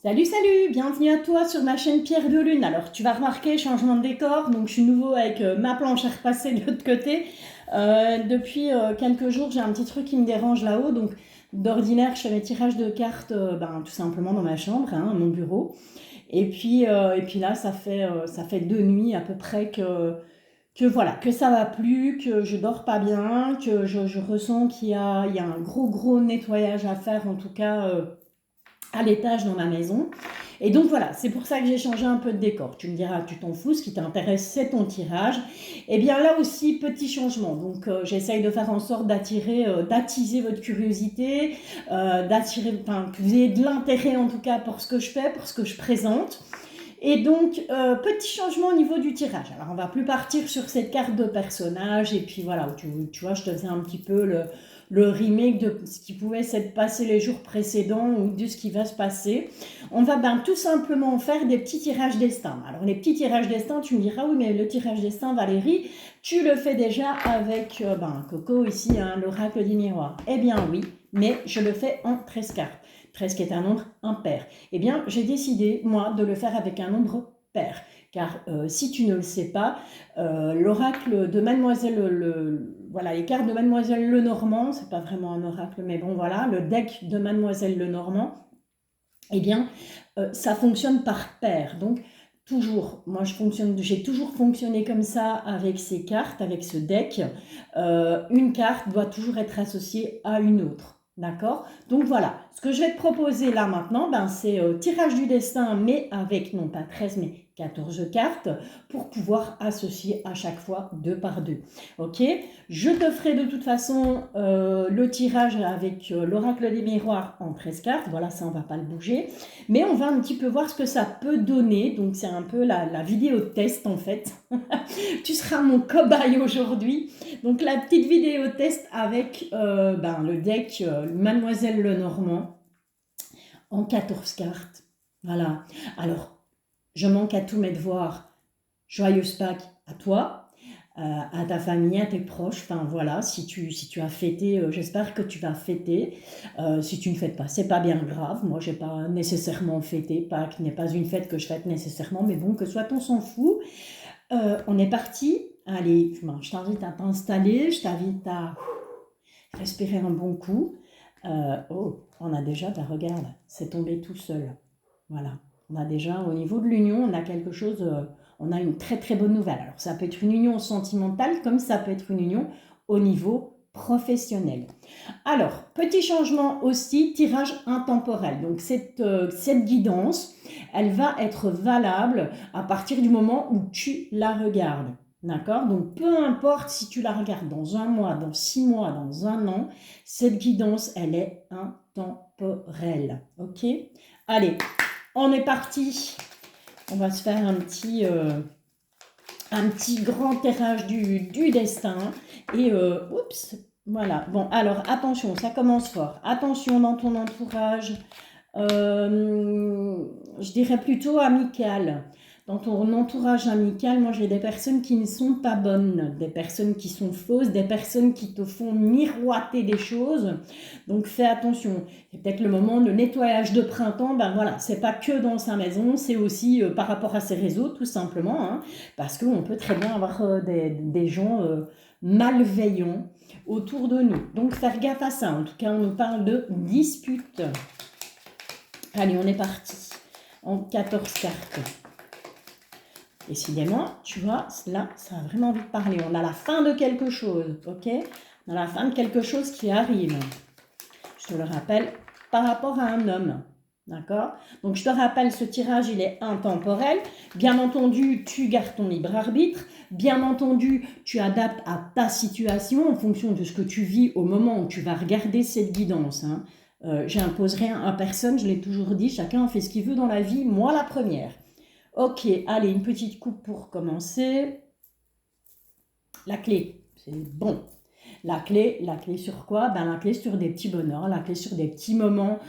Salut, salut, bienvenue à toi sur ma chaîne Pierre de Lune. Alors, tu vas remarquer, changement de décor, donc je suis nouveau avec ma planche à repasser de l'autre côté. Depuis quelques jours, j'ai un petit truc qui me dérange là-haut, donc d'ordinaire, je fais mes tirages de cartes tout simplement dans ma chambre, hein, à mon bureau. Et puis là, ça fait 2 nuits à peu près que voilà, que ça va plus, que je dors pas bien, que je ressens qu'il y a un gros nettoyage à faire, en tout cas à l'étage dans ma maison. Et donc voilà, c'est pour ça que j'ai changé un peu de décor. Tu me diras, tu t'en fous, ce qui t'intéresse, c'est ton tirage. Et bien là aussi, petit changement. Donc j'essaye de faire en sorte d'attiser votre curiosité, que vous ayez de l'intérêt en tout cas pour ce que je fais, pour ce que je présente. Et donc, petit changement au niveau du tirage. Alors, on va plus partir sur cette carte de personnage. Et puis voilà, tu vois, je te faisais un petit peu le remake de ce qui pouvait s'être passé les jours précédents ou de ce qui va se passer. On va tout simplement faire des petits tirages destin. Alors, les petits tirages destin, tu me diras, oui, mais le tirage destin, Valérie, tu le fais déjà avec Coco ici, hein, l'oracle des miroirs. Eh bien oui, mais je le fais en 13 cartes. 13 qui est un nombre impair. Eh bien, j'ai décidé, moi, de le faire avec un nombre pair. Car si tu ne le sais pas, l'oracle de voilà, les cartes de Mademoiselle Lenormand, c'est pas vraiment un oracle, mais bon, voilà, le deck de Mademoiselle Lenormand, eh bien, ça fonctionne par paire. Donc, toujours, moi, j'ai toujours fonctionné comme ça avec ces cartes, avec ce deck. Une carte doit toujours être associée à une autre. D'accord? Donc voilà, ce que je vais te proposer là maintenant, c'est tirage du destin, mais avec non pas 13, mais 14 cartes, pour pouvoir associer à chaque fois 2 par 2. Ok? Je te ferai de toute façon le tirage avec l'oracle des miroirs en 13 cartes. Voilà, ça, on ne va pas le bouger. Mais on va un petit peu voir ce que ça peut donner. Donc, c'est un peu la vidéo test en fait. Tu seras mon cobaye aujourd'hui. Donc la petite vidéo test avec le deck Mademoiselle Lenormand en 14 cartes. Voilà. Alors, je manque à tous mes devoirs. Joyeuse Pâques à toi, à ta famille, à tes proches. Enfin voilà, si tu as fêté, j'espère que tu vas fêter. Si tu ne fêtes pas, c'est pas bien grave. Moi, j'ai pas nécessairement fêté. Pâques n'est pas une fête que je fête nécessairement, mais bon, que soit on s'en fout. On est parti. Allez, je t'invite à t'installer, je t'invite à respirer un bon coup. Oh, on a déjà, regarde, c'est tombé tout seul. Voilà. On a déjà, au niveau de l'union, on a quelque chose, on a une très bonne nouvelle. Alors, ça peut être une union sentimentale, comme ça peut être une union au niveau professionnel. Alors, petit changement aussi, tirage intemporel. Donc, cette guidance, elle va être valable à partir du moment où tu la regardes. D'accord? Donc, peu importe si tu la regardes dans un mois, dans 6 mois, dans un an, cette guidance, elle est intemporelle. Ok? Allez, on est parti. On va se faire un petit grand tirage du destin. Et oups, voilà. Bon, alors attention, ça commence fort. Attention dans ton entourage. Je dirais plutôt amical. Dans ton entourage amical, moi j'ai des personnes qui ne sont pas bonnes, des personnes qui sont fausses, des personnes qui te font miroiter des choses. Donc fais attention. C'est peut-être le moment de nettoyage de printemps. Ben voilà, c'est pas que dans sa maison, c'est aussi par rapport à ses réseaux, tout simplement. Hein, parce qu'on peut très bien avoir des gens malveillants autour de nous. Donc faire gaffe à ça. En tout cas, on nous parle de dispute. Allez, on est parti. En 14 cartes. Décidément, tu vois, là, ça a vraiment envie de parler. On a la fin de quelque chose, ok? On a la fin de quelque chose qui arrive. Je te le rappelle, par rapport à un homme, d'accord? Donc, je te rappelle, ce tirage, il est intemporel. Bien entendu, tu gardes ton libre arbitre. Bien entendu, tu adaptes à ta situation en fonction de ce que tu vis au moment où tu vas regarder cette guidance, hein. J'impose rien à personne, je l'ai toujours dit, chacun fait ce qu'il veut dans la vie, moi la première. Ok, allez, une petite coupe pour commencer. La clé, c'est bon. La clé sur quoi? La clé sur des petits bonheurs, la clé sur des petits moments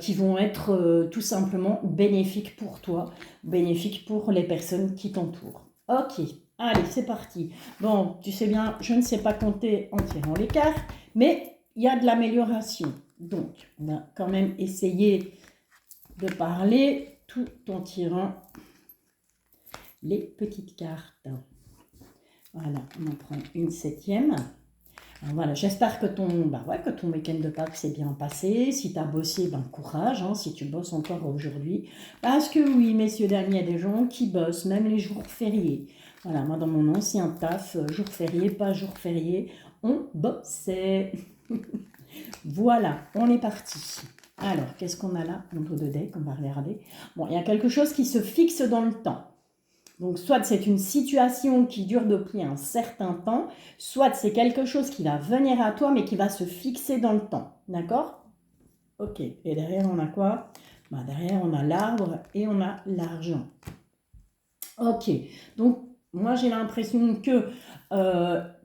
qui vont être tout simplement bénéfiques pour toi, bénéfiques pour les personnes qui t'entourent. Ok, allez, c'est parti. Bon, tu sais bien, je ne sais pas compter en tirant les cartes, mais il y a de l'amélioration. Donc, on va quand même essayer de parler tout en tirant les petites cartes. Voilà, on en prend une 7e. Alors voilà, j'espère que ton week-end de Pâques s'est bien passé. Si tu as bossé, courage, hein, si tu bosses encore aujourd'hui. Parce que oui, messieurs, dames, il y a des gens qui bossent, même les jours fériés. Voilà, moi dans mon ancien taf, jour férié, pas jour férié, on bossait. Voilà, on est parti. Alors, qu'est-ce qu'on a là? On de deck, on va regarder. Bon, il y a quelque chose qui se fixe dans le temps. Donc, soit c'est une situation qui dure depuis un certain temps, soit c'est quelque chose qui va venir à toi, mais qui va se fixer dans le temps. D'accord? Ok. Et derrière, on a quoi? Derrière, on a l'arbre et on a l'argent. Ok. Donc, moi, j'ai l'impression que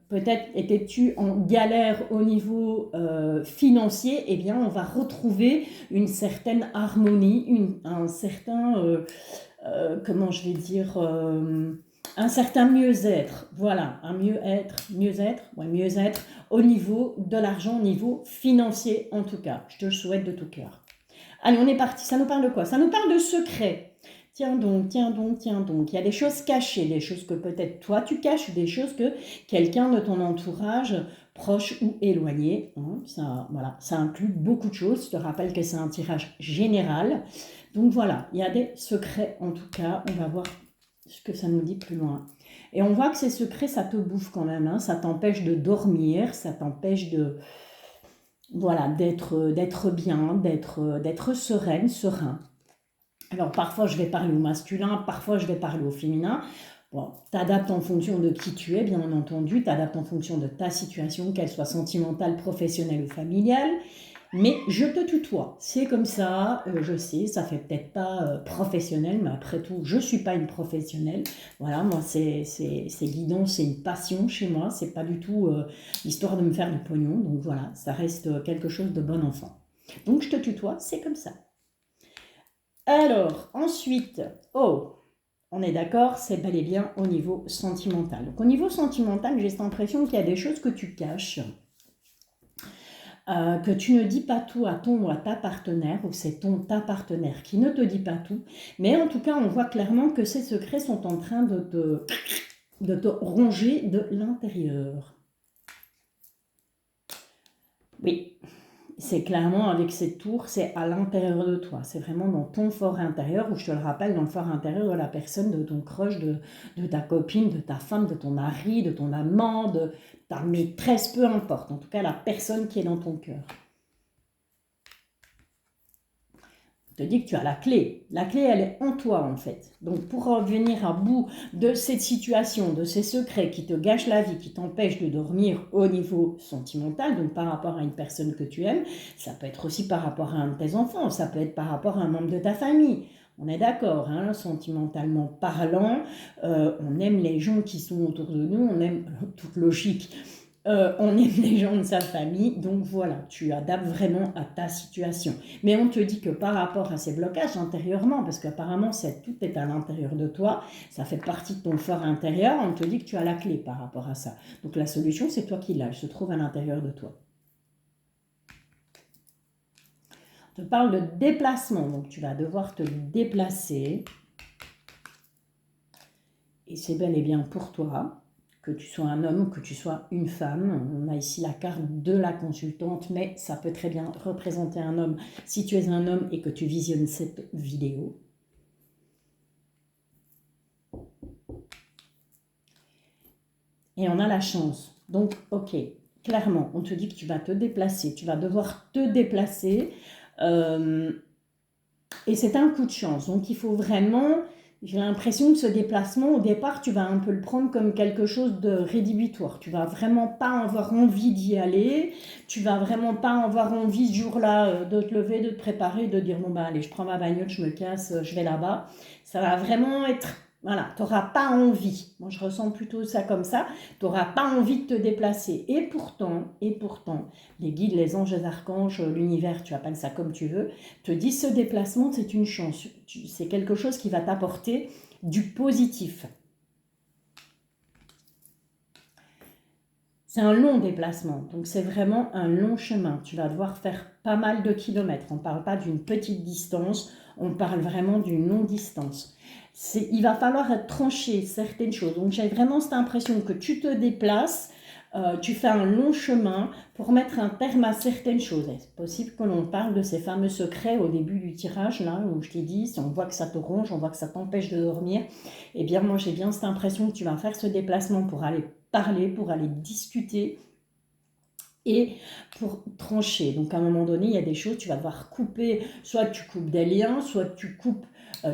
peut-être étais-tu en galère au niveau financier, eh bien, on va retrouver une certaine harmonie, un certain... comment je vais dire, un certain mieux-être. Voilà, un mieux-être au niveau de l'argent, au niveau financier en tout cas. Je te le souhaite de tout cœur. Allez, on est parti. Ça nous parle de quoi? Ça nous parle de secrets. Tiens donc, tiens donc, tiens donc. Il y a des choses cachées, des choses que peut-être toi tu caches, des choses que quelqu'un de ton entourage, proche ou éloigné, hein, ça inclut beaucoup de choses. Je te rappelle que c'est un tirage général. Donc voilà, il y a des secrets en tout cas. On va voir ce que ça nous dit plus loin. Et on voit que ces secrets, ça te bouffe quand même. Hein, ça t'empêche de dormir, ça t'empêche de... Voilà, d'être bien, d'être sereine, serein. Alors parfois je vais parler au masculin, parfois je vais parler au féminin. Bon, t'adaptes en fonction de qui tu es, bien entendu, t'adaptes en fonction de ta situation, qu'elle soit sentimentale, professionnelle ou familiale. Mais je te tutoie, c'est comme ça, je sais, ça fait peut-être pas professionnel, mais après tout, je suis pas une professionnelle. Voilà, moi c'est guidon, c'est une passion chez moi, c'est pas du tout l'histoire de me faire du pognon, donc voilà, ça reste quelque chose de bon enfant. Donc je te tutoie, c'est comme ça. Alors, ensuite, on est d'accord, c'est bel et bien au niveau sentimental. Donc au niveau sentimental, j'ai cette impression qu'il y a des choses que tu caches, que tu ne dis pas tout à ton ou à ta partenaire, ou c'est ta partenaire qui ne te dit pas tout, mais en tout cas, on voit clairement que ces secrets sont en train de te ronger de l'intérieur. Oui, c'est clairement avec cette tour, c'est à l'intérieur de toi. C'est vraiment dans ton fort intérieur, ou je te le rappelle, dans le fort intérieur de la personne, de ton crush, de ta copine, de ta femme, de ton mari, de ton amant, de ta maîtresse, peu importe. En tout cas, la personne qui est dans ton cœur. Je te dis que tu as la clé. La clé, elle est en toi, en fait. Donc, pour revenir à bout de cette situation, de ces secrets qui te gâchent la vie, qui t'empêchent de dormir au niveau sentimental, donc par rapport à une personne que tu aimes, ça peut être aussi par rapport à un de tes enfants, ça peut être par rapport à un membre de ta famille. On est d'accord, hein, sentimentalement parlant, on aime les gens qui sont autour de nous, on aime, toute logique, on aime les gens de sa famille, donc voilà, tu adaptes vraiment à ta situation. Mais on te dit que par rapport à ces blocages intérieurement, parce qu'apparemment tout est à l'intérieur de toi, ça fait partie de ton fort intérieur, on te dit que tu as la clé par rapport à ça. Donc la solution, c'est toi qui l'as, elle se trouve à l'intérieur de toi. On te parle de déplacement, donc tu vas devoir te déplacer. Et c'est bel et bien pour toi. Que tu sois un homme ou que tu sois une femme. On a ici la carte de la consultante, mais ça peut très bien représenter un homme si tu es un homme et que tu visionnes cette vidéo. Et on a la chance. Donc, ok, clairement, on te dit que tu vas te déplacer. Tu vas devoir te déplacer. Et c'est un coup de chance. Donc, il faut vraiment... J'ai l'impression que ce déplacement, au départ, tu vas un peu le prendre comme quelque chose de rédhibitoire. Tu vas vraiment pas avoir envie d'y aller. Tu vas vraiment pas avoir envie ce jour-là de te lever, de te préparer, de dire bon allez, je prends ma bagnole, je me casse, je vais là-bas. Ça va vraiment être... Voilà, tu n'auras pas envie. Moi, je ressens plutôt ça comme ça. Tu n'auras pas envie de te déplacer. Et pourtant, les guides, les anges, les archanges, l'univers, tu appelles ça comme tu veux, te disent ce déplacement, c'est une chance. C'est quelque chose qui va t'apporter du positif. c'est un long déplacement, donc c'est vraiment un long chemin. Tu vas devoir faire pas mal de kilomètres. On ne parle pas d'une petite distance, on parle vraiment d'une longue distance. Il va falloir être tranché certaines choses. Donc j'ai vraiment cette impression que tu te déplaces, tu fais un long chemin pour mettre un terme à certaines choses. C'est possible que l'on parle de ces fameux secrets au début du tirage, là, où je t'ai dit, si on voit que ça te ronge, on voit que ça t'empêche de dormir, eh bien moi j'ai bien cette impression que tu vas faire ce déplacement pour aller parler, pour aller discuter et pour trancher. Donc à un moment donné, il y a des choses, tu vas devoir couper, soit tu coupes des liens, soit tu coupes,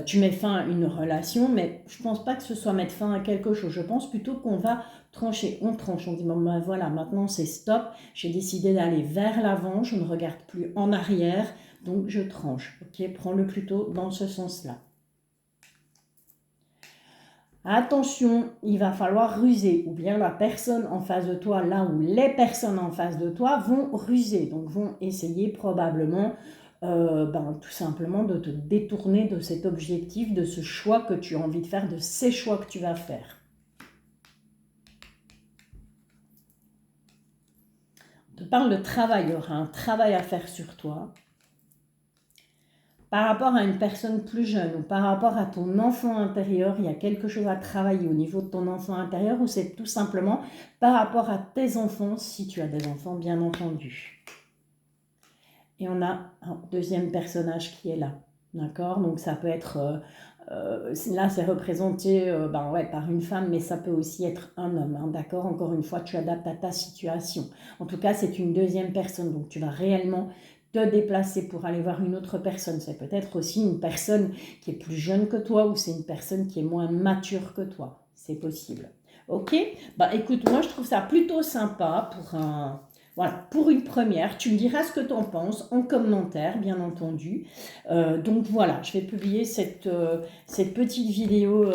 tu mets fin à une relation, mais je ne pense pas que ce soit mettre fin à quelque chose. Je pense plutôt qu'on va trancher. On tranche, on dit, bon, ben voilà, maintenant c'est stop, j'ai décidé d'aller vers l'avant, je ne regarde plus en arrière, donc je tranche. Ok, prends-le plutôt dans ce sens-là. Attention, il va falloir ruser, ou bien la personne en face de toi, là où les personnes en face de toi vont ruser, donc vont essayer probablement tout simplement de te détourner de cet objectif, de ce choix que tu as envie de faire, de ces choix que tu vas faire. On te parle de travail, il y aura un travail à faire sur toi. Par rapport à une personne plus jeune ou par rapport à ton enfant intérieur, il y a quelque chose à travailler au niveau de ton enfant intérieur ou c'est tout simplement par rapport à tes enfants, si tu as des enfants bien entendu. Et on a un deuxième personnage qui est là, d'accord? Donc ça peut être, là c'est représenté par une femme, mais ça peut aussi être un homme, hein, d'accord? Encore une fois, tu adaptes à ta situation. En tout cas, c'est une deuxième personne, donc tu vas réellement te déplacer pour aller voir une autre personne. C'est peut-être aussi une personne qui est plus jeune que toi ou c'est une personne qui est moins mature que toi. C'est possible. Ok? Bah écoute, moi je trouve ça plutôt sympa pour une première. Tu me diras ce que tu en penses en commentaire, bien entendu. Donc voilà, je vais publier cette petite vidéo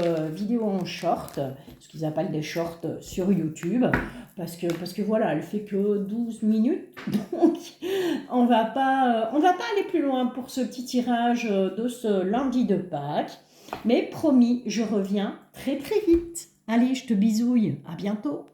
en short, ce qu'ils appellent des shorts sur YouTube. Parce que voilà, elle fait que 12 minutes, donc on va pas aller plus loin pour ce petit tirage de ce lundi de Pâques. Mais promis, je reviens très très vite. Allez, je te bisouille, à bientôt.